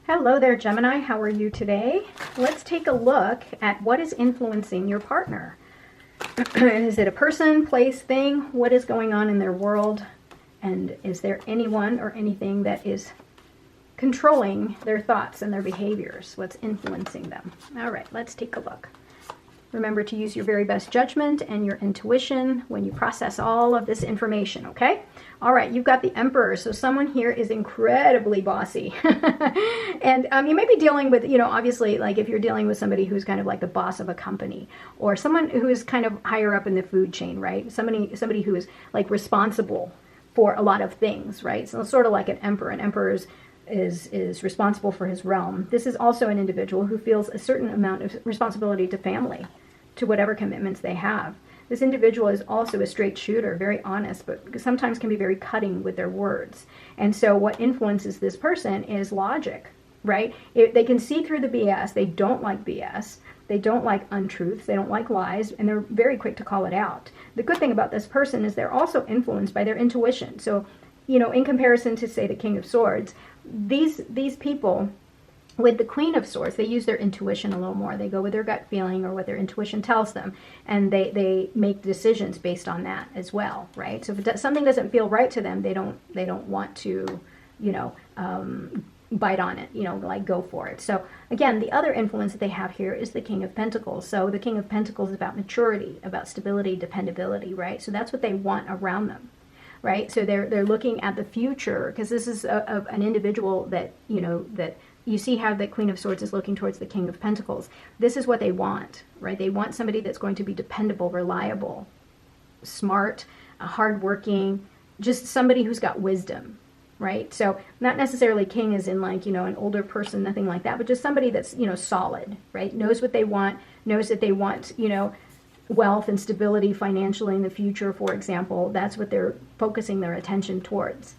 Hello there, Gemini. How are you today? Let's take a look at what is influencing your partner. Is it a person, place, thing? What is going on in their world? And is there anyone or anything that is controlling their thoughts and their behaviors? What's influencing them? All right, let's take a look. Remember to use your very best judgment and your intuition when you process all of this information, okay? All right, you've got the Emperor. So someone here is incredibly bossy. And you may be dealing with, obviously, like if you're dealing with somebody who's kind of like the boss of a company, or someone who is kind of higher up in the food chain, right? Somebody who is like responsible for a lot of things, right? So it's sort of like an emperor. An emperor is responsible for his realm. This is also an individual who feels a certain amount of responsibility to family, to whatever commitments they have. This individual is also a straight shooter, very honest, but sometimes can be very cutting with their words. And so what influences this person is logic, right? They can see through the BS. They don't like BS. They don't like untruths. They don't like lies, and they're very quick to call it out. The good thing about this person is they're also influenced by their intuition. So, in comparison to, say, the King of Swords, these people with the Queen of Swords, they use their intuition a little more. They go with their gut feeling or what their intuition tells them, and they make decisions based on that as well, right? So if something doesn't feel right to them, they don't want to, bite on it, like go for it. So again, the other influence that they have here is the King of Pentacles. So the King of Pentacles is about maturity, about stability, dependability, right? So that's what they want around them. Right, so they're looking at the future, because this is an individual that that you see how the Queen of Swords is looking towards the King of Pentacles. This is what they want, right? They want somebody that's going to be dependable, reliable, smart, hardworking, just somebody who's got wisdom, right? So not necessarily king as in like an older person, nothing like that, but just somebody that's solid, right? Knows what they want, knows that they want wealth and stability financially in the future, for example. That's what they're focusing their attention towards.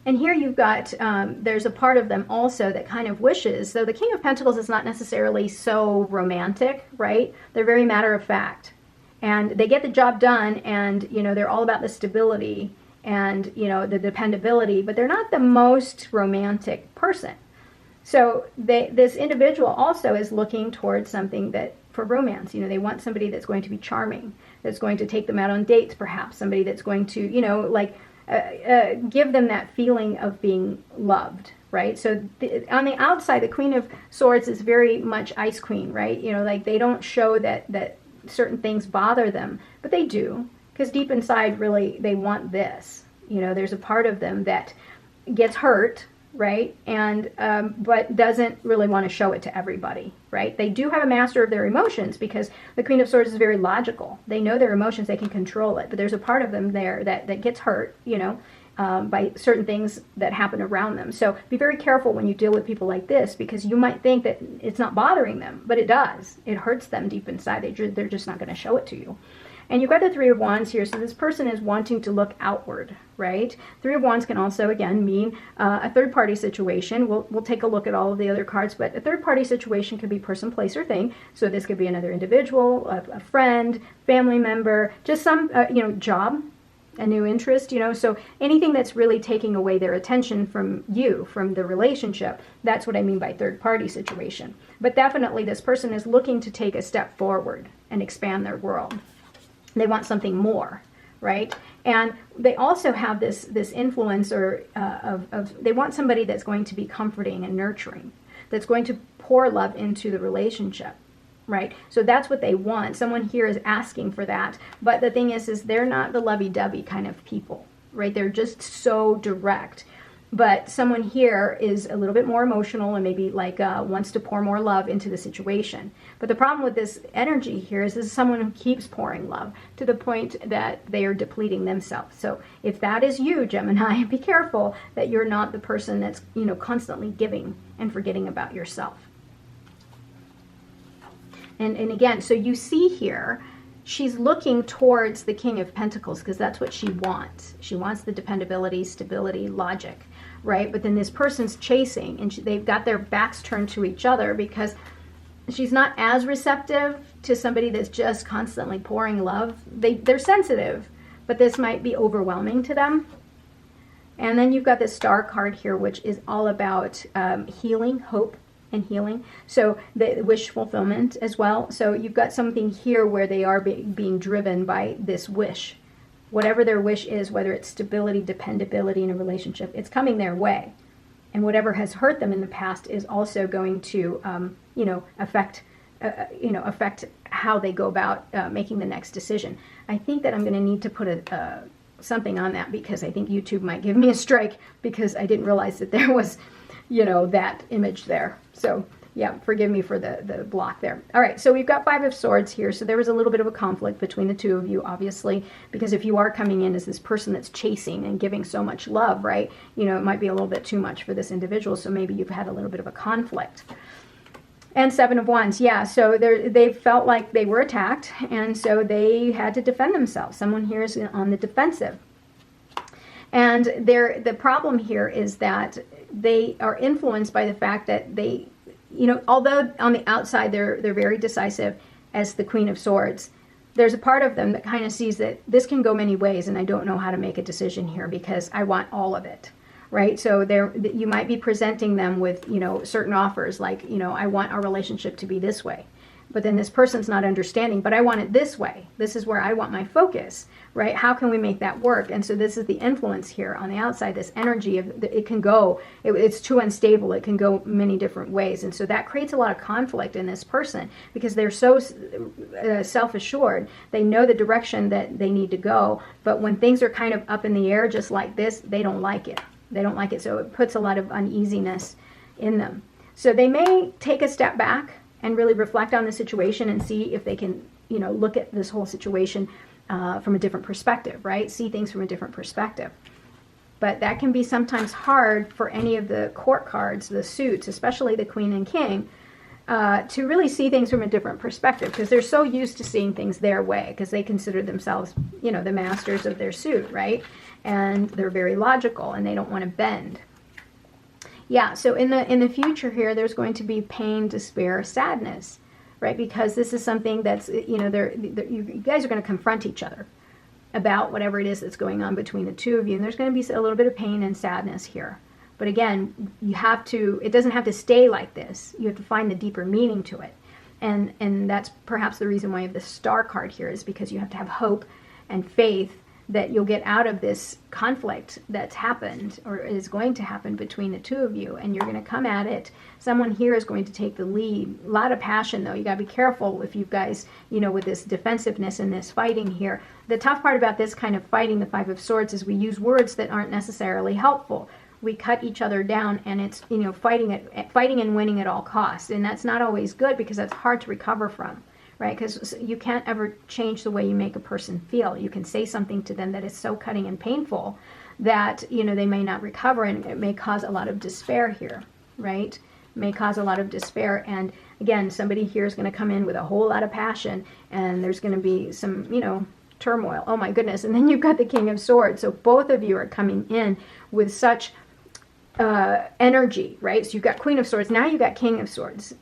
And here you've got, there's a part of them also that kind of wishes. So the King of Pentacles is not necessarily so romantic, right? They're very matter of fact. And they get the job done, and, they're all about the stability and, the dependability, but they're not the most romantic person. So this individual also is looking towards something that, for romance, they want somebody that's going to be charming, that's going to take them out on dates, perhaps somebody that's going to, give them that feeling of being loved, right? So on the outside, the Queen of Swords is very much Ice Queen, right? Like they don't show that certain things bother them, but they do, because deep inside, really, they want this. There's a part of them that gets hurt, right? And but doesn't really want to show it to everybody, right? They do have a master of their emotions, because the Queen of Swords is very logical. They know their emotions, they can control it, but there's a part of them there that gets hurt, by certain things that happen around them. So be very careful when you deal with people like this, because you might think that it's not bothering them, but it does. It hurts them deep inside. They're just not going to show it to you. And you've got the Three of Wands here, so this person is wanting to look outward, right? Three of Wands can also, again, mean a third-party situation. We'll take a look at all of the other cards, but a third-party situation could be person, place, or thing. So this could be another individual, a friend, family member, just some, job, a new interest, So anything that's really taking away their attention from you, from the relationship, that's what I mean by third-party situation. But definitely this person is looking to take a step forward and expand their world. They want something more, right? And they also have this influence of they want somebody that's going to be comforting and nurturing, that's going to pour love into the relationship, right? So that's what they want. Someone here is asking for that. But the thing is they're not the lovey-dovey kind of people, right? They're just so direct. But someone here is a little bit more emotional and maybe wants to pour more love into the situation. But the problem with this energy here is this is someone who keeps pouring love to the point that they are depleting themselves. So if that is you, Gemini, be careful that you're not the person that's, constantly giving and forgetting about yourself. And again, so you see here, she's looking towards the King of Pentacles because that's what she wants. She wants the dependability, stability, logic, right? But then this person's chasing, and they've got their backs turned to each other because she's not as receptive to somebody that's just constantly pouring love. They're sensitive, but this might be overwhelming to them. And then you've got this star card here, which is all about healing, hope, and healing. So the wish fulfillment as well. So you've got something here where they are being driven by this wish. Whatever their wish is, whether it's stability, dependability in a relationship, it's coming their way. And whatever has hurt them in the past is also going to, affect how they go about making the next decision. I think that I'm going to need to put something on that, because I think YouTube might give me a strike because I didn't realize that there was, that image there. So yeah, forgive me for the block there. All right, so we've got Five of Swords here. So there was a little bit of a conflict between the two of you, obviously, because if you are coming in as this person that's chasing and giving so much love, right, it might be a little bit too much for this individual. So maybe you've had a little bit of a conflict. And Seven of Wands, yeah, so they felt like they were attacked, and so they had to defend themselves. Someone here is on the defensive. And the problem here is that they are influenced by the fact that they, although on the outside they're very decisive as the Queen of Swords, there's a part of them that kind of sees that this can go many ways, and I don't know how to make a decision here because I want all of it. Right? So you might be presenting them with, certain offers like, I want our relationship to be this way. But then this person's not understanding, but I want it this way. This is where I want my focus, right? How can we make that work? And so this is the influence here on the outside, this energy of it can go, it's too unstable. It can go many different ways. And so that creates a lot of conflict in this person because they're so self-assured. They know the direction that they need to go. But when things are kind of up in the air, just like this, they don't like it. They don't like it, so it puts a lot of uneasiness in them. So they may take a step back and really reflect on the situation and see if they can, look at this whole situation from a different perspective, right? See things from a different perspective. But that can be sometimes hard for any of the court cards, the suits, especially the Queen and King, to really see things from a different perspective because they're so used to seeing things their way because they consider themselves, the masters of their suit, right? And they're very logical and they don't want to bend. Yeah, so in the future here, there's going to be pain, despair, sadness, right? Because this is something that's, you guys are going to confront each other about whatever it is that's going on between the two of you. And there's going to be a little bit of pain and sadness here. But again, it doesn't have to stay like this. You have to find the deeper meaning to it. And that's perhaps the reason why you have the Star card here is because you have to have hope and faith that you'll get out of this conflict that's happened or is going to happen between the two of you, and you're going to come at it. Someone here is going to take the lead. A lot of passion, though. You got to be careful if you guys, with this defensiveness and this fighting here. The tough part about this kind of fighting, the Five of Swords, is we use words that aren't necessarily helpful. We cut each other down, and it's, fighting and winning at all costs, and that's not always good because that's hard to recover from. Right? Because you can't ever change the way you make a person feel. You can say something to them that is so cutting and painful that, they may not recover, and it may cause a lot of despair here, right? It may cause a lot of despair. And again, somebody here is going to come in with a whole lot of passion, and there's going to be some, turmoil. Oh my goodness. And then you've got the King of Swords. So both of you are coming in with such energy, right? So you've got Queen of Swords. Now you've got King of Swords.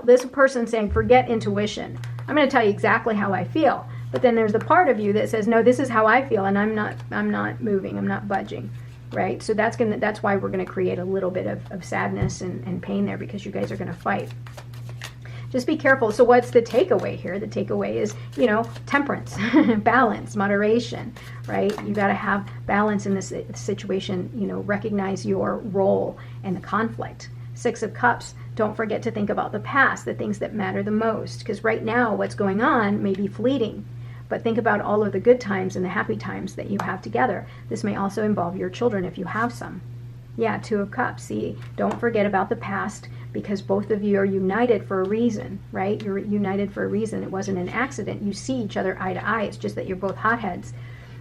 This person saying, forget intuition. I'm going to tell you exactly how I feel. But then there's the part of you that says, no, this is how I feel, and I'm not moving, I'm not budging, right? So that's why we're going to create a little bit of sadness and pain there because you guys are going to fight. Just be careful. So what's the takeaway here? The takeaway is, temperance, balance, moderation, right? You got to have balance in this situation, recognize your role in the conflict. Six of Cups, don't forget to think about the past, the things that matter the most. Because right now, what's going on may be fleeting. But think about all of the good times and the happy times that you have together. This may also involve your children if you have some. Yeah, Two of Cups. See, don't forget about the past because both of you are united for a reason, right? You're united for a reason. It wasn't an accident. You see each other eye to eye. It's just that you're both hotheads.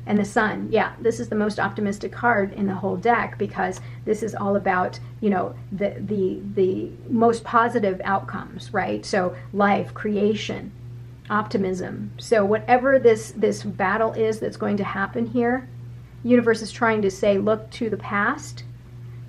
And the Sun, yeah, this is the most optimistic card in the whole deck because this is all about, the most positive outcomes, right? So life, creation, optimism. So whatever this battle is that's going to happen here, universe is trying to say, look to the past,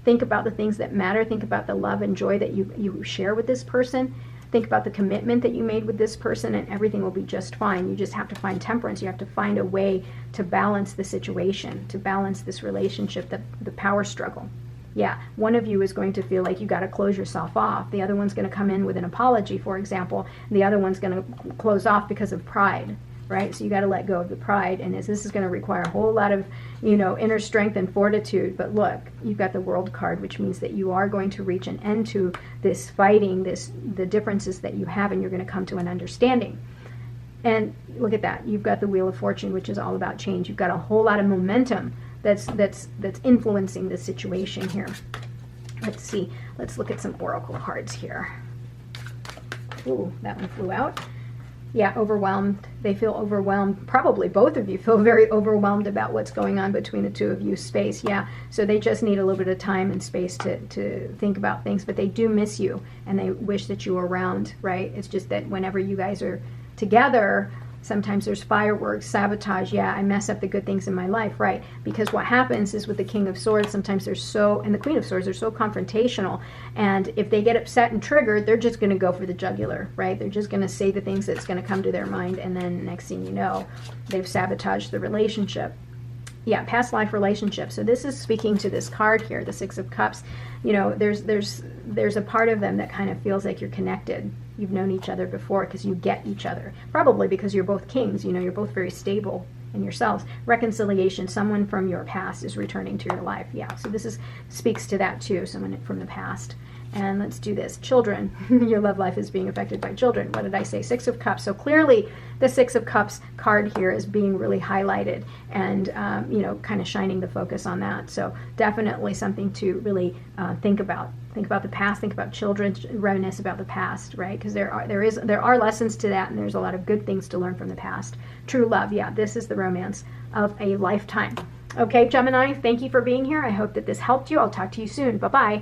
think about the things that matter, think about the love and joy that you share with this person, Think about the commitment that you made with this person, and everything will be just fine. You just have to find temperance. You have to find a way to balance the situation, to balance this relationship, the power struggle. Yeah, one of you is going to feel like you got to close yourself off. The other one's going to come in with an apology, for example, and the other one's going to close off because of pride, right? So you got to let go of the pride, and this is going to require a whole lot of, inner strength and fortitude. But look, you've got the World card, which means that you are going to reach an end to this fighting, the differences that you have, and you're going to come to an understanding. And look at that. You've got the Wheel of Fortune, which is all about change. You've got a whole lot of momentum that's influencing the situation here. Let's see. Let's look at some oracle cards here. Ooh, that one flew out. Yeah, overwhelmed. They feel overwhelmed. Probably both of you feel very overwhelmed about what's going on between the two of you. Space, yeah. So they just need a little bit of time and space to think about things, but they do miss you, and they wish that you were around, right? It's just that whenever you guys are together, sometimes there's fireworks, sabotage. Yeah, I mess up the good things in my life, right? Because what happens is with the King of Swords, sometimes and the Queen of Swords, they're so confrontational. And if they get upset and triggered, they're just going to go for the jugular, right? They're just going to say the things that's going to come to their mind. And then next thing you know, they've sabotaged the relationship. Yeah, past life relationship. So this is speaking to this card here, the Six of Cups. There's a part of them that kind of feels like you're connected. You've known each other before because you get each other. Probably because you're both kings. You're both very stable in yourselves. Reconciliation. Someone from your past is returning to your life. Yeah, so this speaks to that too. Someone from the past. And let's do this. Children. Your love life is being affected by children. What did I say? Six of Cups. So clearly the Six of Cups card here is being really highlighted and, kind of shining the focus on that. So definitely something to really think about. Think about the past. Think about children. Reminisce about the past, right? Because there are lessons to that, and there's a lot of good things to learn from the past. True love. Yeah, this is the romance of a lifetime. Okay, Gemini, thank you for being here. I hope that this helped you. I'll talk to you soon. Bye-bye.